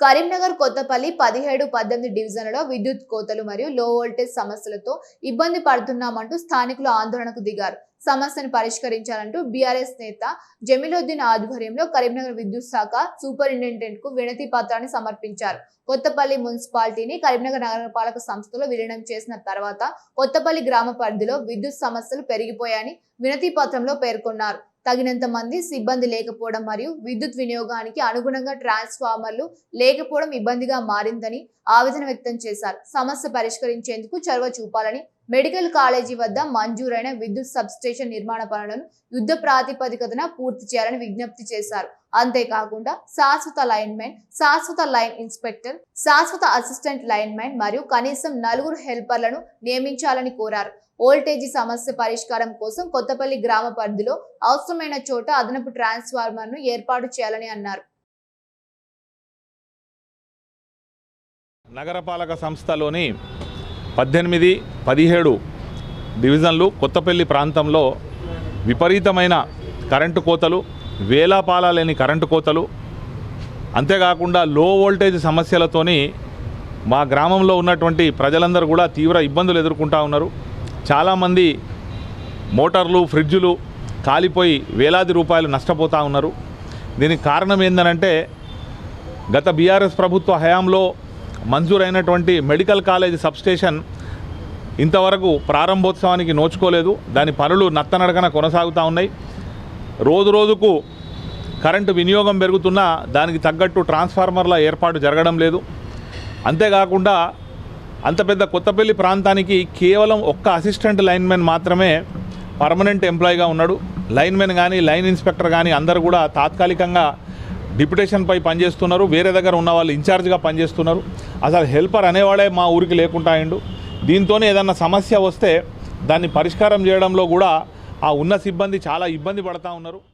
కరీంనగర్ కొత్తపల్లి 17, 18 డివిజన్లలో విద్యుత్ కోతలు మరియు లో వోల్టేజ్ సమస్యలతో ఇబ్బంది పడుతున్నామంటూ స్థానికులు ఆందోళనకు దిగారు. సమస్యను పరిష్కరించాలంటూ బీఆర్ఎస్ నేత జమీలుద్దీన్ ఆధ్వర్యంలో కరీంనగర్ విద్యుత్ శాఖ సూపరింటెండెంట్ కు వినతి పత్రాన్ని సమర్పించారు. కొత్తపల్లి మున్సిపాలిటీని కరీంనగర్ నగరపాలక సంస్థలో విలీనం చేసిన తర్వాత కొత్తపల్లి గ్రామ పరిధిలో విద్యుత్ సమస్యలు పెరిగిపోయాయని వినతి పత్రంలో పేర్కొన్నారు. తగినంత మంది సిబ్బంది లేకపోవడం మరియు విద్యుత్ వినియోగానికి అనుగుణంగా ట్రాన్స్ఫార్మర్లు లేకపోవడం ఇబ్బందిగా మారిందని ఆవేదన వ్యక్తం చేశారు. సమస్య పరిష్కరించేందుకు చొరవ చూపాలని, మెడికల్ కాలేజీ వద్ద మంజూరైన విద్యుత్ సబ్స్టేషన్ నిర్మాణ పనులను యుద్ధ ప్రాతిపదికన పూర్తి చేయాలని విజ్ఞప్తి చేశారు. అంతేకాకుండా శాశ్వత లైన్మెన్, శాశ్వత లైన్ ఇన్స్పెక్టర్, శాశ్వత అసిస్టెంట్ లైన్మెన్ మరియు కనీసం 4 హెల్పర్లను నియమించాలని కోరారు. వోల్టేజీ సమస్య పరిష్కారం కోసం కొత్తపల్లి గ్రామ పరిధిలో అవసరమైన చోట అదనపు ట్రాన్స్ఫార్మర్ను ఏర్పాటు చేయాలని అన్నారు. నగరపాలక సంస్థలోని 18, 17 డివిజన్లు కొత్తపల్లి ప్రాంతంలో విపరీతమైన కరెంటు కోతలు, వేలాపాల లేని కరెంటు కోతలు, అంతేకాకుండా లో వోల్టేజ్ సమస్యలతోని మా గ్రామంలో ఉన్నటువంటి ప్రజలందరూ కూడా తీవ్ర ఇబ్బందులు ఎదుర్కొంటూ ఉన్నారు. చాలామంది మోటార్లు, ఫ్రిడ్జులు కాలిపోయి వేలాది రూపాయలు నష్టపోతూ ఉన్నారు. దీనికి కారణం ఏంటంటే గత బీఆర్ఎస్ ప్రభుత్వ హయాంలో మంజూరైనటువంటి మెడికల్ కాలేజ్ సబ్స్టేషన్ ఇంతవరకు ప్రారంభోత్సవానికి నోచుకోలేదు. దాని పనులు నత్తనడకన కొనసాగుతూ ఉన్నాయి. రోజు రోజుకు కరెంటు వినియోగం పెరుగుతున్నా దానికి తగ్గట్టు ట్రాన్స్ఫార్మర్ల ఏర్పాటు జరగడం లేదు. అంతేకాకుండా అంత పెద్ద కొత్తపల్లి ప్రాంతానికి కేవలం ఒక్క అసిస్టెంట్ లైన్మెన్ మాత్రమే పర్మనెంట్ ఎంప్లాయీగా ఉన్నాడు. లైన్మెన్ కానీ, లైన్ ఇన్స్పెక్టర్ కానీ అందరూ కూడా తాత్కాలికంగా డిప్యుటేషన్పై పనిచేస్తున్నారు. వేరే దగ్గర ఉన్న వాళ్ళు ఇన్ఛార్జ్గా పనిచేస్తున్నారు. అసలు హెల్పర్ అనేవాడే మా ఊరికి లేకుండా అయిండు. దీంతోనే ఏదన్నా సమస్య వస్తే దాన్ని పరిష్కారం చేయడంలో కూడా ఆ ఉన్న సిబ్బంది చాలా ఇబ్బంది పడుతూ ఉన్నారు.